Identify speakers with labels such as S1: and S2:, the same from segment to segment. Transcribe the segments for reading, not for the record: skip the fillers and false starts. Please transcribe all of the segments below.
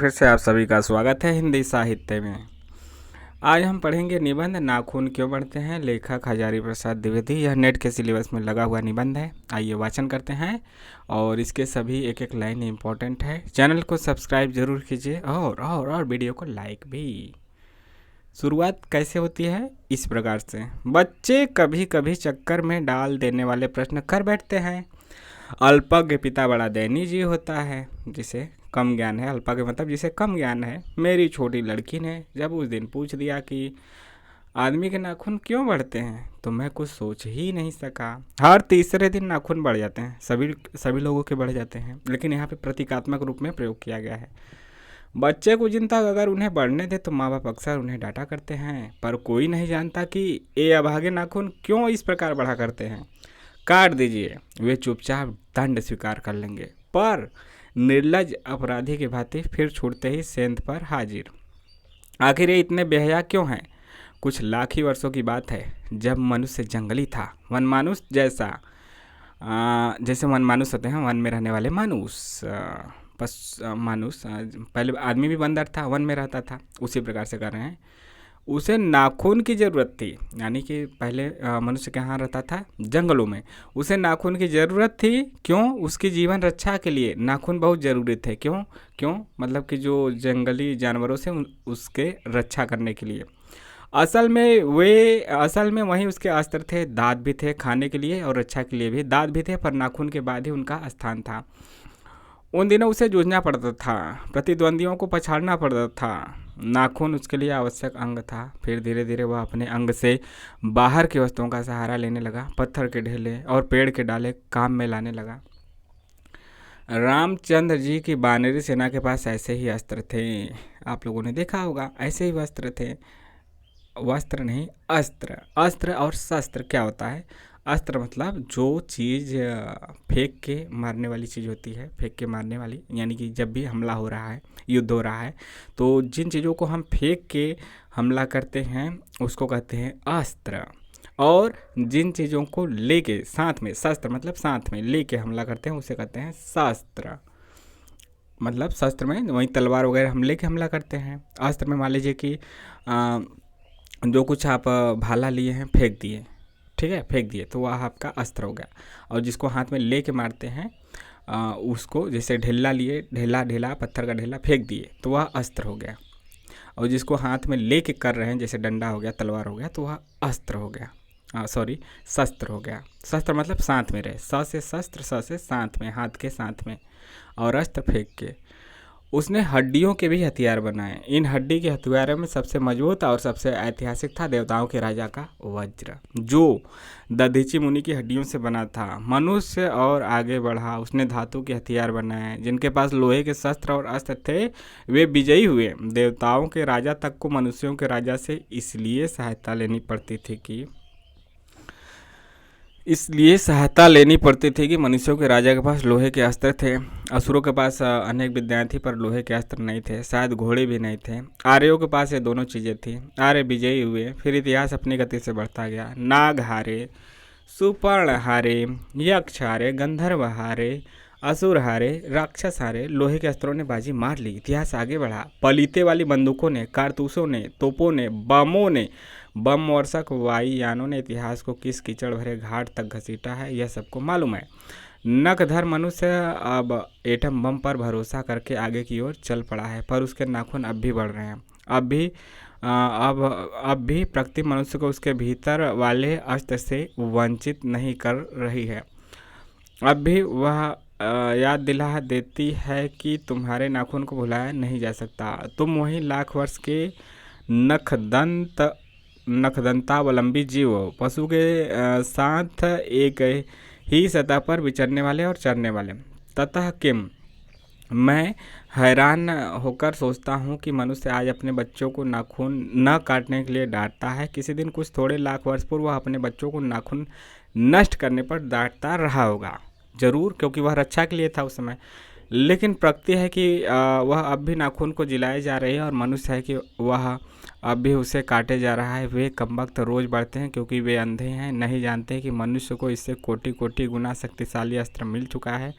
S1: फिर से आप सभी का स्वागत है हिंदी साहित्य में। आज हम पढ़ेंगे निबंध नाखून क्यों बढ़ते हैं, लेखक हजारी प्रसाद द्विवेदी। यह नेट के सिलेबस में लगा हुआ निबंध है। आइए वाचन करते हैं और इसके सभी एक एक लाइन इम्पोर्टेंट है। चैनल को सब्सक्राइब जरूर कीजिए और वीडियो को लाइक भी। शुरुआत कैसे होती है? इस प्रकार से, बच्चे कभी कभी चक्कर में डाल देने वाले प्रश्न कर बैठते हैं। अल्पज्ञ पिता बड़ा दयनीय जीव होता है, जिसे कम ज्ञान है। अल्पज्ञ मतलब जिसे कम ज्ञान है। मेरी छोटी लड़की ने जब उस दिन पूछ दिया कि आदमी के नाखून क्यों बढ़ते हैं, तो मैं कुछ सोच ही नहीं सका। हर तीसरे दिन नाखून बढ़ जाते हैं, सभी लोगों के बढ़ जाते हैं, लेकिन यहाँ पे प्रतीकात्मक रूप में प्रयोग किया गया है। बच्चे को चिंता अगर उन्हें बढ़ने दे तो माँ बाप अक्सर उन्हें डांटा करते हैं, पर कोई नहीं जानता कि ये अभागे नाखून क्यों इस प्रकार बढ़ा करते हैं। काट दीजिए, वे चुपचाप दंड स्वीकार कर लेंगे, पर निर्लज अपराधी की भांति फिर छूटते ही सेंध पर हाजिर। आखिर ये इतने बेहया क्यों हैं? कुछ लाख ही वर्षों की बात है, जब मनुष्य जंगली था। वनमानुष जैसे वनमानुष होते हैं, वन में रहने वाले मानुष। पहले आदमी भी बंदर था, वन में रहता था, उसी प्रकार से कर रहे हैं। उसे नाखून की ज़रूरत थी, यानी कि पहले मनुष्य कहाँ रहता था? जंगलों में। उसे नाखून की ज़रूरत थी। क्यों? उसकी जीवन रक्षा के लिए नाखून बहुत ज़रूरी थे। क्यों मतलब कि जो जंगली जानवरों से उसके रक्षा करने के लिए। असल में वही उसके अस्त्र थे। दांत भी थे खाने के लिए और रक्षा के लिए भी दांत भी थे, पर नाखून के बाद ही उनका स्थान था। उन दिनों उसे जूझना पड़ता था, प्रतिद्वंदियों को पछाड़ना पड़ता था। नाखून उसके लिए आवश्यक अंग था। फिर धीरे धीरे वह अपने अंग से बाहर की वस्तुओं का सहारा लेने लगा। पत्थर के ढेले और पेड़ के डाले काम में लाने लगा। रामचंद्र जी की बानरी सेना के पास ऐसे ही अस्त्र थे। आप लोगों ने देखा होगा, ऐसे ही वस्त्र थे। वस्त्र नहीं, अस्त्र। अस्त्र और शस्त्र क्या होता है? अस्त्र मतलब जो चीज़ फेंक के मारने वाली चीज़ होती है, फेंक के मारने वाली, यानी कि जब भी हमला हो रहा है, युद्ध हो रहा है, तो जिन चीज़ों को हम फेंक के हमला करते हैं उसको कहते हैं अस्त्र। और जिन चीज़ों को लेके साथ में, शस्त्र मतलब साथ में लेके हमला करते हैं, उसे कहते हैं शस्त्र। मतलब शस्त्र में वही तलवार वगैरह हम लेके हमला करते हैं। अस्त्र में मान लीजिए कि जो कुछ आप भाला लिए हैं फेंक दिए, ठीक है, फेंक दिए, तो वह आपका अस्त्र हो गया। और जिसको हाथ में ले के मारते हैं उसको, जैसे ढेला लिए, ढेला पत्थर का ढेला फेंक दिए, तो वह अस्त्र हो गया। और जिसको हाथ में ले के कर रहे हैं, जैसे डंडा हो गया, तलवार हो गया, तो वह अस्त्र हो गया। शस्त्र हो गया। शस्त्र मतलब साथ में रहे। स से शस्त्र, स से साथ में, हाथ के साथ में, और अस्त्र फेंक के। उसने हड्डियों के भी हथियार बनाए। इन हड्डी के हथियारों में सबसे मजबूत और सबसे ऐतिहासिक था देवताओं के राजा का वज्र, जो दधीचि मुनि की हड्डियों से बना था। मनुष्य और आगे बढ़ा, उसने धातु के हथियार बनाए। जिनके पास लोहे के शस्त्र और अस्त्र थे वे विजयी हुए। देवताओं के राजा तक को मनुष्यों के राजा से इसलिए सहायता लेनी पड़ती थी कि मनुष्यों के राजा के पास लोहे के अस्त्र थे। असुरों के पास अनेक विद्याएं थी, पर लोहे के अस्त्र नहीं थे, शायद घोड़े भी नहीं थे। आर्यों के पास ये दोनों चीज़ें थी। आर्य विजयी हुए, फिर इतिहास अपनी गति से बढ़ता गया। नाग हारे, सुपर्ण हारे, यक्ष हारे, गंधर्व हारे, असुर हारे, राक्षस हारे। लोहे के अस्त्रों ने बाजी मार ली, इतिहास आगे बढ़ा। पलीते वाली बंदूकों ने, कारतूसों ने, तोपों ने, बमों ने, बम वर्षक वायुयानों ने इतिहास को किस कीचड़ भरे घाट तक घसीटा है, यह सबको मालूम है। नकधर मनुष्य अब एटम बम पर भरोसा करके आगे की ओर चल पड़ा है, पर उसके नाखून अब भी बढ़ रहे हैं। अब भी प्रकृति मनुष्य को उसके भीतर वाले अस्त्र से वंचित नहीं कर रही है। अब भी वह याद दिला देती है कि तुम्हारे नाखून को भुलाया नहीं जा सकता। तुम वही लाख वर्ष के नखदंतावलंबी जीव हो, पशु के साथ एक ही सतह पर विचरने वाले और चरने वाले। ततः किम, मैं हैरान होकर सोचता हूँ कि मनुष्य आज अपने बच्चों को नाखून न काटने के लिए डांटता है। किसी दिन कुछ थोड़े लाख वर्ष पूर्व वह अपने बच्चों को नाखून नष्ट करने पर डांटता रहा होगा, जरूर, क्योंकि वह रक्षा के लिए था उस समय। लेकिन प्रकृति है कि वह अब भी नाखून को जिलाए जा रही है, और मनुष्य है कि वह अब भी उसे काटे जा रहा है। वे कमबख्त रोज बढ़ते हैं, क्योंकि वे अंधे हैं, नहीं जानते कि मनुष्य को इससे कोटि कोटि गुना शक्तिशाली अस्त्र मिल चुका है।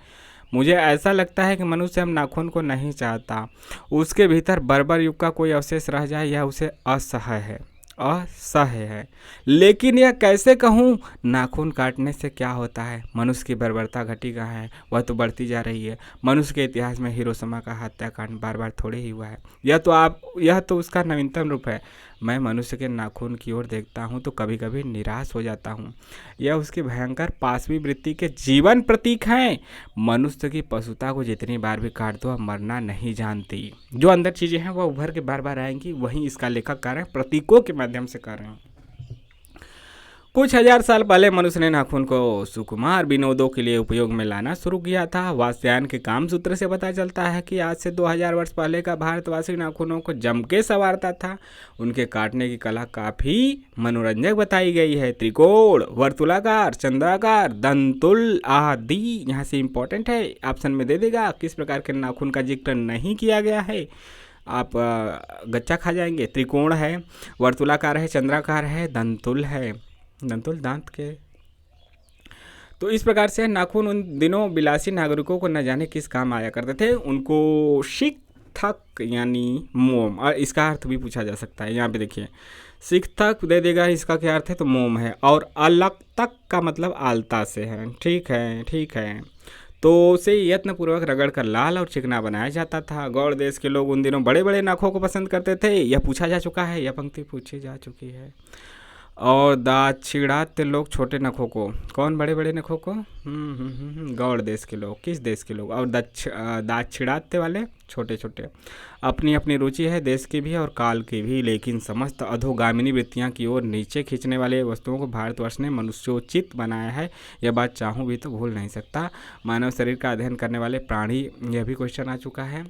S1: मुझे ऐसा लगता है कि मनुष्य हम नाखून को नहीं चाहता, उसके भीतर बर्बर युग का कोई अवशेष रह जाए यह उसे असह्य है, असह्य है। लेकिन यह कैसे कहूँ, नाखून काटने से क्या होता है, मनुष्य की बर्बरता घटी कहाँ है, वह तो बढ़ती जा रही है। मनुष्य के इतिहास में हिरोशिमा का हत्याकांड बार बार थोड़े ही हुआ है। यह तो उसका नवीनतम रूप है। मैं मनुष्य के नाखून की ओर देखता हूँ तो कभी कभी निराश हो जाता हूँ। यह उसकी भयंकर पाशवी वृत्ति के जीवन प्रतीक हैं। मनुष्य की पशुता को जितनी बार भी काट दो, वह मरना नहीं जानती। जो अंदर चीज़ें हैं वह उभर के बार बार आएंगी, वहीं इसका लेखक कार्य प्रतीकों के माध्यम से कर रहे हैं। कुछ हजार साल पहले मनुष्य ने नाखून को सुकुमार विनोदों के लिए उपयोग में लाना शुरू किया था। वात्स्यायन के काम सूत्र से पता चलता है कि आज से 2000 वर्ष पहले का भारतवासी नाखूनों को जम के संवारता था। उनके काटने की कला काफ़ी मनोरंजक बताई गई है। त्रिकोण, वर्तुलाकार, चंद्राकार, दंतुल आदि यहाँ से इम्पोर्टेंट है, ऑप्शन में दे देगा किस प्रकार के नाखून का जिक्र नहीं किया गया है, आप गच्चा खा जाएंगे। त्रिकोण है, वर्तुलाकार है, चंद्राकार है, दंतुल है, दंतुल दांत के। तो इस प्रकार से नाखून उन दिनों विलासी नागरिकों को न जाने किस काम आया करते थे। उनको शिक थक यानी मोम, और इसका अर्थ भी पूछा जा सकता है। यहाँ पे देखिए शिक थक दे देगा, इसका क्या अर्थ है, तो मोम है। और अलग तक का मतलब आलता से है। ठीक है, ठीक है। तो उसे यत्नपूर्वक रगड़ कर लाल और चिकना बनाया जाता था। गौड़ देश के लोग उन दिनों बड़े बड़े नखों को पसंद करते थे। यह पूछा जा चुका है, यह पंक्ति पूछी जा चुकी है। और दाक्षिणात्य लोग छोटे नखों को, कौन बड़े बड़े नखों को, गौड़ देश के लोग, किस देश के लोग, और दाक्षिणात्य वाले छोटे छोटे। अपनी अपनी रुचि है देश की भी और काल की भी, लेकिन समस्त अधोगामिनी वृत्तियां की ओर नीचे खींचने वाले वस्तुओं को भारतवर्ष ने मनुष्योचित बनाया है। यह बात चाहूँ भी तो भूल नहीं सकता। मानव शरीर का अध्ययन करने वाले प्राणी, यह भी क्वेश्चन आ चुका है।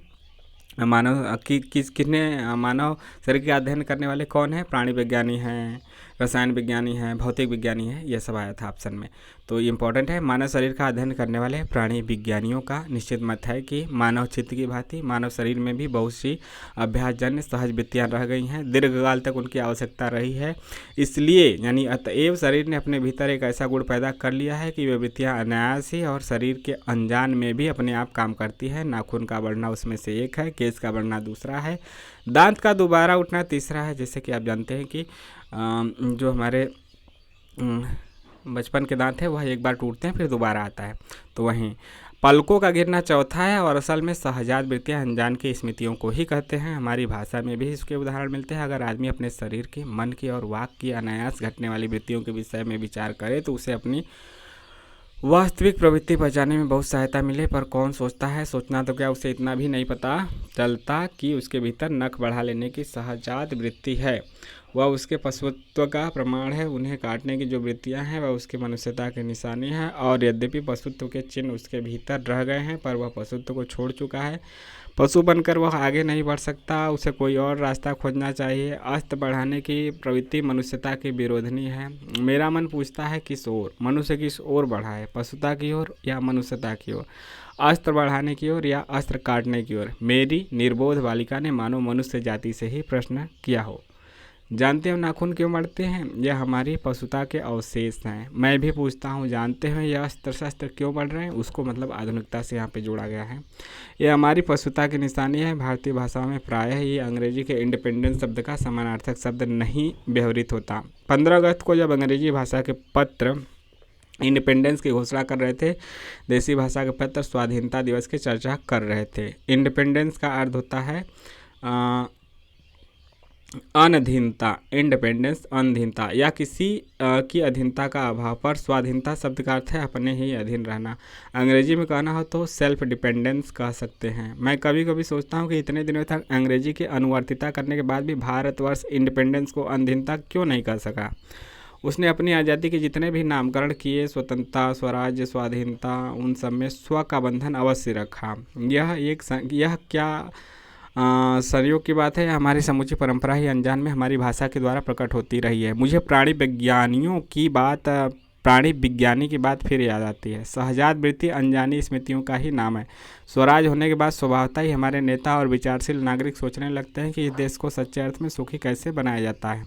S1: किसने मानव शरीर का अध्ययन करने वाले कौन है, प्राणी विज्ञानी हैं, रसायन विज्ञानी हैं, भौतिक विज्ञानी हैं, यह सब आया था ऑप्शन में। तो ये इंपॉर्टेंट है। मानव शरीर का अध्ययन करने वाले प्राणी विज्ञानियों का निश्चित मत है कि मानव चित्त की भांति मानव शरीर में भी बहुत सी अभ्यासजन्य सहज वृत्तियाँ रह गई हैं, दीर्घकाल तक उनकी आवश्यकता रही है। इसलिए यानी अतएव शरीर ने अपने भीतर एक ऐसा गुण पैदा कर लिया है कि वे वृत्तियाँ अनायास ही और शरीर के अनजान में भी अपने आप काम करती है। नाखून का बढ़ना उसमें से एक है, केस का बढ़ना दूसरा है, दांत का दोबारा उठना तीसरा है। जैसे कि आप जानते हैं कि जो हमारे बचपन के दांत हैं वह एक बार टूटते हैं फिर दोबारा आता है, तो वहीं पलकों का गिरना चौथा है। और असल में सहजात वृत्तियाँ अनजान की स्मृतियों को ही कहते हैं। हमारी भाषा में भी इसके उदाहरण मिलते हैं। अगर आदमी अपने शरीर की, मन की और वाक की अनायास घटने वाली वृत्तियों के विषय में विचार करे तो उसे अपनी वास्तविक प्रवृत्ति पहचानने में बहुत सहायता मिले। पर कौन सोचता है, सोचना तो क्या, उसे इतना भी नहीं पता चलता कि उसके भीतर नख बढ़ा लेने की सहजात वृत्ति है, वह उसके पशुत्व का प्रमाण है। उन्हें काटने की जो वृत्तियां हैं वह उसकी मनुष्यता की निशानी है। और यद्यपि पशुत्व के चिन्ह उसके भीतर रह गए हैं, पर वह पशुत्व को छोड़ चुका है। पशु बनकर वह आगे नहीं बढ़ सकता, उसे कोई और रास्ता खोजना चाहिए। अस्त्र बढ़ाने की प्रवृत्ति मनुष्यता की विरोधनी है। मेरा मन पूछता है किस ओर, मनुष्य किस ओर बढ़ा है, पशुता की ओर या मनुष्यता की ओर, अस्त्र बढ़ाने की ओर या अस्त्र काटने की ओर। मेरी निर्बोध बालिका ने मानो मनुष्य जाति से ही प्रश्न किया हो। जानते हो नाखून क्यों बढ़ते हैं? यह हमारी पशुता के अवशेष हैं। मैं भी पूछता हूँ, जानते हो यह अस्त्र शस्त्र क्यों बढ़ रहे हैं? उसको मतलब आधुनिकता से यहाँ पे जोड़ा गया है। यह हमारी पशुता की निशानी है। भारतीय भाषाओं में प्रायः ये अंग्रेजी के इंडिपेंडेंस शब्द का समानार्थक शब्द नहीं व्यवहृत होता। 15 अगस्त को जब अंग्रेजी भाषा के पत्र इंडिपेंडेंस की घोषणा कर रहे थे, देसी भाषा के पत्र स्वाधीनता दिवस की चर्चा कर रहे थे। इंडिपेंडेंस का अर्थ होता है अनधीनता, इंडिपेंडेंस अनधीनता या किसी की अधीनता का अभाव। पर स्वाधीनता शब्द का अर्थ है अपने ही अधीन रहना। अंग्रेजी में कहना हो तो सेल्फ डिपेंडेंस कह सकते हैं। मैं कभी कभी सोचता हूँ कि इतने दिनों तक अंग्रेजी की अनुवर्तिता करने के बाद भी भारतवर्ष इंडिपेंडेंस को अनधीनता क्यों नहीं कर सका। उसने अपनी आज़ादी के जितने भी नामकरण किए, स्वतंत्रता, स्वराज्य, स्वाधीनता, उन सब में स्व का बंधन अवश्य रखा। यह क्या संयोग की बात है। हमारी समूची परंपरा ही अनजान में हमारी भाषा के द्वारा प्रकट होती रही है। मुझे प्राणी विज्ञानी की बात फिर याद आती है। सहजात वृत्ति अनजानी स्मृतियों का ही नाम है। स्वराज होने के बाद स्वभावतः ही हमारे नेता और विचारशील नागरिक सोचने लगते हैं कि इस देश को सच्चे अर्थ में सुखी कैसे बनाया जाता है।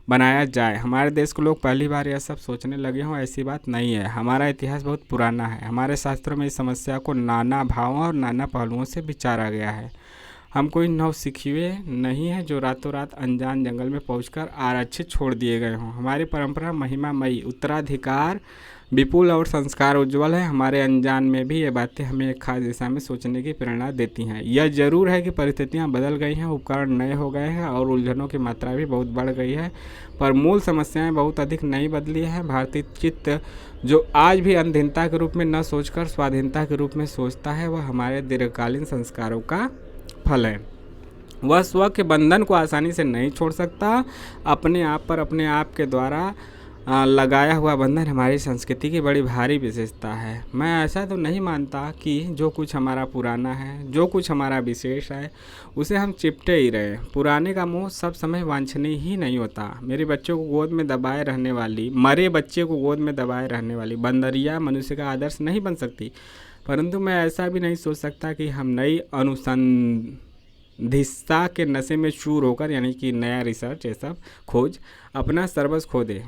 S1: बनाया जाए। हमारे देश के लोग पहली बार यह सब सोचने लगे हों, ऐसी बात नहीं है। हमारा इतिहास बहुत पुराना है। हमारे शास्त्रों में इस समस्या को नाना भावों और नाना पहलुओं से विचारा गया है। हम कोई नौसिखिए नहीं है जो रातों रात अनजान जंगल में पहुंचकर आरक्षित छोड़ दिए गए हों। हमारी परंपरा महिमामयी, उत्तराधिकार विपुल और संस्कार उज्ज्वल है। हमारे अनजान में भी ये बातें हमें एक खास दिशा में सोचने की प्रेरणा देती हैं। यह जरूर है कि परिस्थितियां बदल गई हैं, उपकरण नए हो गए हैं और उलझनों की मात्रा भी बहुत बढ़ गई है, पर मूल समस्याएं बहुत अधिक नहीं बदली हैं। भारतीय चित्त जो आज भी अधीनता के रूप में न सोचकर स्वाधीनता के रूप में सोचता है, वह हमारे दीर्घकालीन संस्कारों का फल है। वह स्व के बंधन को आसानी से नहीं छोड़ सकता। अपने आप पर अपने आप के द्वारा लगाया हुआ बंधन हमारी संस्कृति की बड़ी भारी विशेषता है। मैं ऐसा तो नहीं मानता कि जो कुछ हमारा पुराना है, जो कुछ हमारा विशेष है, उसे हम चिपटे ही रहे। पुराने का मोह सब समय वांछनीय ही नहीं होता। मेरे बच्चों को गोद में दबाए रहने वाली, मरे बच्चे को गोद में दबाए रहने वाली बंदरिया मनुष्य का आदर्श नहीं बन सकती। परंतु मैं ऐसा भी नहीं सोच सकता कि हम नई अनुसंधित्सा के नशे में चूर होकर, यानी कि नया रिसर्च, ये सब खोज, अपना सर्वस्व खो दे।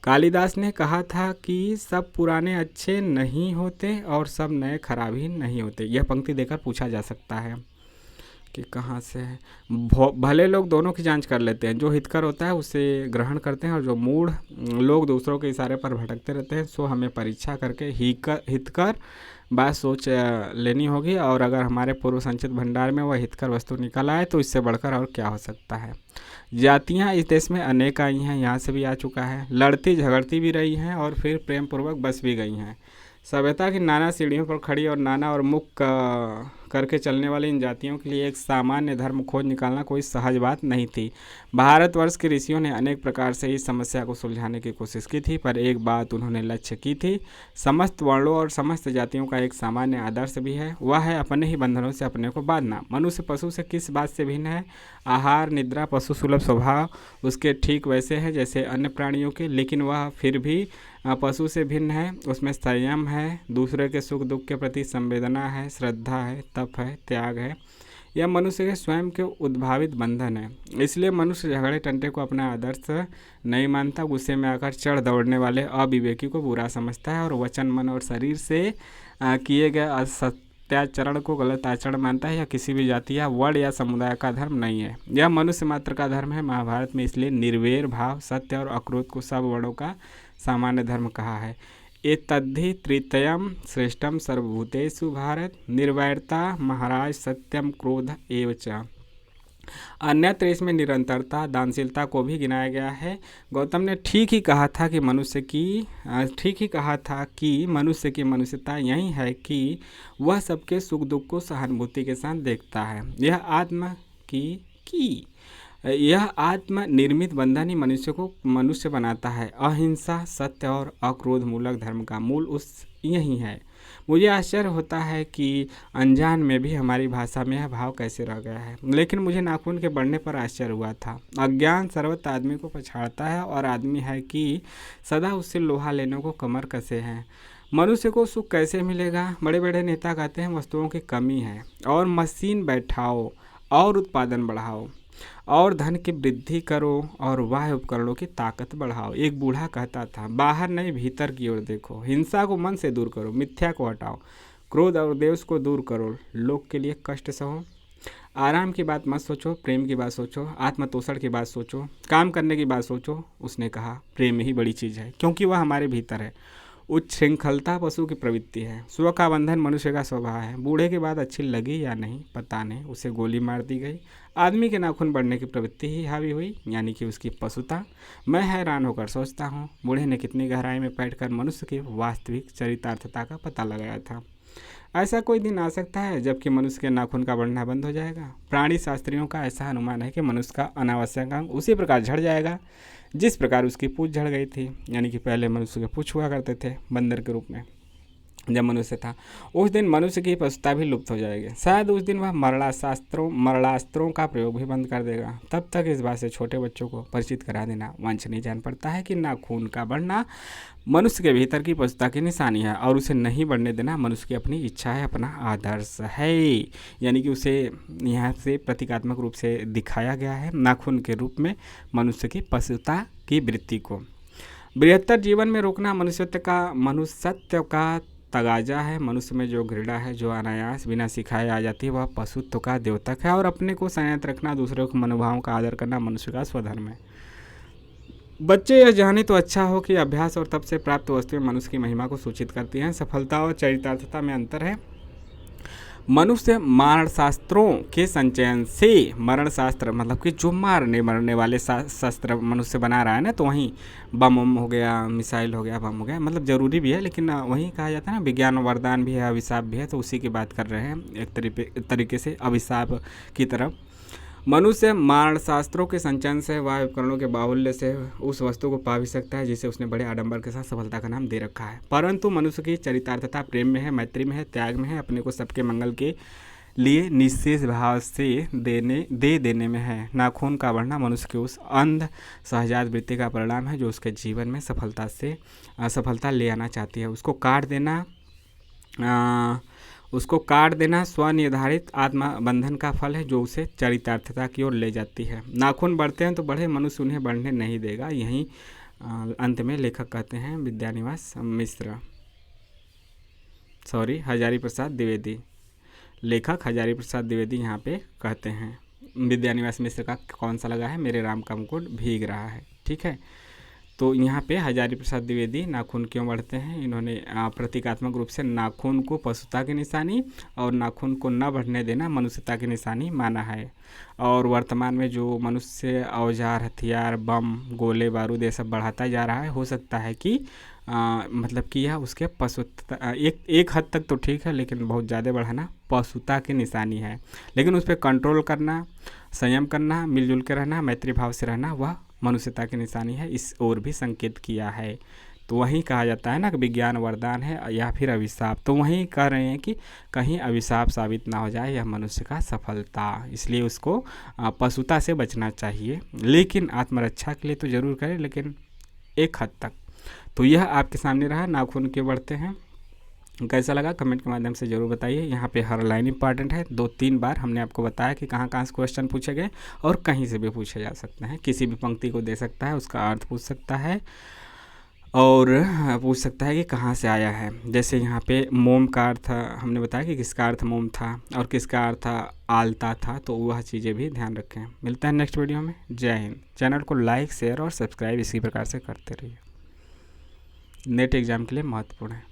S1: कालिदास ने कहा था कि सब पुराने अच्छे नहीं होते और सब नए खराब ही नहीं होते। यह पंक्ति देकर पूछा जा सकता है कि कहाँ से है। भले लोग दोनों की जांच कर लेते हैं। जो हितकर होता है उसे ग्रहण करते हैं और जो मूढ़ लोग दूसरों के इशारे पर भटकते रहते हैं, सो हमें परीक्षा करके हितकर बात सोच लेनी होगी। और अगर हमारे पूर्व संचित भंडार में वह हितकर वस्तु निकल आए तो इससे बढ़कर और क्या हो सकता है। जातियाँ इस देश में अनेक आई हैं, यहाँ से भी आ चुका है, लड़ती झगड़ती भी रही हैं और फिर प्रेम पूर्वक बस भी गई हैं। सभ्यता की नाना सीढ़ियों पर खड़ी और नाना और मुख करके चलने वाली इन जातियों के लिए एक सामान्य धर्म खोज निकालना कोई सहज बात नहीं थी। भारतवर्ष के ऋषियों ने अनेक प्रकार से इस समस्या को सुलझाने की कोशिश की थी, पर एक बात उन्होंने लक्ष्य की थी, समस्त वर्णों और समस्त जातियों का एक सामान्य आदर्श भी है, वह है अपने ही बंधनों से अपने को बांधना। मनुष्य पशु से किस बात से भिन्न है? आहार निद्रा पशु सुलभ स्वभाव उसके ठीक वैसे है जैसे अन्य प्राणियों के, लेकिन वह फिर भी पशु से भिन्न है। उसमें संयम है, दूसरे के सुख दुख के प्रति संवेदना है, श्रद्धा है, तप है, त्याग है। यह मनुष्य के स्वयं के उद्भावित बंधन है। इसलिए मनुष्य झगड़े टंटे को अपना आदर्श नहीं मानता। गुस्से में आकर चढ़ दौड़ने वाले अविवेकी को बुरा समझता है और वचन मन और शरीर से किए गए असत्याचरण को गलत आचरण मानता है। यह किसी भी जाति या वर्ण या समुदाय का धर्म नहीं है, यह मनुष्य मात्र का धर्म है। महाभारत में इसलिए निर्वैर भाव, सत्य और अक्रोध को सब वर्णों का सामान्य धर्म कहा है। एतद्धि तृतीयम श्रेष्ठम सर्वभूतेषु भारत, निर्वैरता महाराज सत्यम क्रोध एव च। अन्यत्र इसमें निरंतरता, दानशीलता को भी गिनाया गया है। गौतम ने ठीक ही कहा था कि मनुष्य की मनुष्यता यही है कि वह सबके सुख दुख को सहानुभूति के साथ देखता है। यह आत्म निर्मित बंधन ही मनुष्य को मनुष्य बनाता है। अहिंसा, सत्य और अक्रोध मूलक धर्म का मूल यही है। मुझे आश्चर्य होता है कि अनजान में भी हमारी भाषा में यह भाव कैसे रह गया है, लेकिन मुझे नाखून के बढ़ने पर आश्चर्य हुआ था। अज्ञान सर्वत्र आदमी को पछाड़ता है और आदमी है कि सदा उससे लोहा लेने को कमर कसे हैं। मनुष्य को सुख कैसे मिलेगा? बड़े बड़े नेता कहते हैं वस्तुओं की कमी है और मशीन बैठाओ और उत्पादन बढ़ाओ और धन की वृद्धि करो और वाह्य उपकरणों की ताकत बढ़ाओ। एक बूढ़ा कहता था, बाहर नहीं भीतर की ओर देखो, हिंसा को मन से दूर करो, मिथ्या को हटाओ, क्रोध और द्वेष को दूर करो, लोक के लिए कष्ट सहो, आराम की बात मत सोचो, प्रेम की बात सोचो, आत्मतोषण की बात सोचो, काम करने की बात सोचो। उसने कहा, प्रेम ही बड़ी चीज़ है क्योंकि वह हमारे भीतर है। उच्छृंखलता पशु की प्रवृत्ति है, स्व का बंधन मनुष्य का स्वभाव है। बूढ़े की बात अच्छी लगी या नहीं पता नहीं, उसे गोली मार दी गई। आदमी के नाखून बढ़ने की प्रवृत्ति ही हावी हुई, यानी कि उसकी पशुता। मैं हैरान होकर सोचता हूँ, बूढ़े ने कितनी गहराई में बैठकर मनुष्य की वास्तविक चरितार्थता का पता लगाया था। ऐसा कोई दिन आ सकता है जबकि मनुष्य के नाखून का बढ़ना बंद हो जाएगा। प्राणी शास्त्रियों का ऐसा अनुमान है कि मनुष्य का अनावश्यक अंग उसी प्रकार झड़ जाएगा जिस प्रकार उसकी पूँछ झड़ गई थी, यानी कि पहले मनुष्य के पूँछ हुआ करते थे बंदर के रूप में। जब मनुष्य था, उस दिन मनुष्य की पशुता भी लुप्त हो जाएगी। शायद उस दिन वह मरणास्त्रों का प्रयोग भी बंद कर देगा। तब तक इस बात से छोटे बच्चों को परिचित करा देना वांछनीय जान पड़ता है कि नाखून का बढ़ना मनुष्य के भीतर की पशुता की निशानी है और उसे नहीं बढ़ने देना मनुष्य की अपनी इच्छा है, अपना आदर्श है। यानी कि उसे यहाँ से प्रतीकात्मक रूप से दिखाया गया है नाखून के रूप में मनुष्य की पशुता की वृत्ति को। बृहत्तर जीवन में रोकना मनुष्यत्व का तगाजा है। मनुष्य में जो घृणा है, जो अनायास बिना सिखाए आ जाती है, वह पशुत्व का द्योतक है। और अपने को संयत रखना, दूसरों के मनोभावों का आदर करना मनुष्य का स्वधर्म है। बच्चे यह जाने तो अच्छा हो कि अभ्यास और तप से प्राप्त वस्तुएं मनुष्य की महिमा को सूचित करती हैं। सफलता और चरितार्थता में अंतर है। मनुष्य मरण शास्त्रों के संचयन से, मरण शास्त्र मतलब कि जो मरने वाले शस्त्र मनुष्य बना रहा है ना, तो वहीं बम हो गया, मिसाइल हो गया, बम हो गया, मतलब ज़रूरी भी है, लेकिन वहीं कहा जाता है ना विज्ञान वरदान भी है, अभिशाप भी है, तो उसी की बात कर रहे हैं एक तरीके से अभिशाप की तरफ। मनुष्य मारणशास्त्रों के संचयन से व उपकरणों के बाहुल्य से उस वस्तु को पा भी सकता है जिसे उसने बड़े आडंबर के साथ सफलता का नाम दे रखा है। परंतु मनुष्य की चरितार्थता प्रेम में है, मैत्री में है, त्याग में है, अपने को सबके मंगल के लिए निश्चेष भाव से देने में है। नाखून का बढ़ना मनुष्य के उस अंध सहजात वृत्ति का परिणाम है जो उसके जीवन में सफलता ले आना चाहती है। उसको काट देना स्वनिर्धारित आत्मा बंधन का फल है जो उसे चरितार्थता की ओर ले जाती है। नाखून बढ़ते हैं तो बढ़े, मनुष्य उन्हें बढ़ने नहीं देगा। यही अंत में लेखक कहते हैं हजारी प्रसाद द्विवेदी। लेखक हजारी प्रसाद द्विवेदी यहाँ पे कहते हैं। विद्यानिवास मिश्र का कौन सा लगा है, मेरे राम का मुकुट भीग रहा है। ठीक है, तो यहाँ पे हजारी प्रसाद द्विवेदी नाखून क्यों बढ़ते हैं, इन्होंने प्रतीकात्मक रूप से नाखून को पशुता की निशानी और नाखून को न बढ़ने देना मनुष्यता की निशानी माना है। और वर्तमान में जो मनुष्य औजार, हथियार, बम, गोले बारूद ये सब बढ़ाता जा रहा है, हो सकता है कि मतलब कि यह उसके पशुता एक हद तक तो ठीक है, लेकिन बहुत ज़्यादा बढ़ाना पशुता की निशानी है। लेकिन उस पर कंट्रोल करना, संयम करना, मिलजुल के रहना, मैत्री भाव से रहना, वह मनुष्यता की निशानी है। इस ओर भी संकेत किया है। तो वहीं कहा जाता है ना कि विज्ञान वरदान है या फिर अभिशाप, तो वहीं कह रहे हैं कि कहीं अभिशाप साबित ना हो जाए यह मनुष्य का सफलता, इसलिए उसको पशुता से बचना चाहिए। लेकिन आत्मरक्षा के लिए तो ज़रूर करें, लेकिन एक हद तक। तो यह आपके सामने रहा नाखून के बढ़ते हैं। कैसा लगा कमेंट के माध्यम से ज़रूर बताइए। यहाँ पे हर लाइन इंपॉर्टेंट है। 2-3 बार हमने आपको बताया कि कहाँ कहाँ से क्वेश्चन पूछे गए और कहीं से भी पूछे जा सकते हैं। किसी भी पंक्ति को दे सकता है, उसका अर्थ पूछ सकता है और पूछ सकता है कि कहाँ से आया है। जैसे यहाँ पे मोम का अर्थ हमने बताया कि किसका अर्थ मोम था और किसका अर्थ आलता था, तो वह चीज़ें भी ध्यान रखें। मिलता है नेक्स्ट वीडियो में। जय हिंद। चैनल को लाइक, शेयर और सब्सक्राइब इसी प्रकार से करते रहिए। नेट एग्ज़ाम के लिए महत्वपूर्ण है।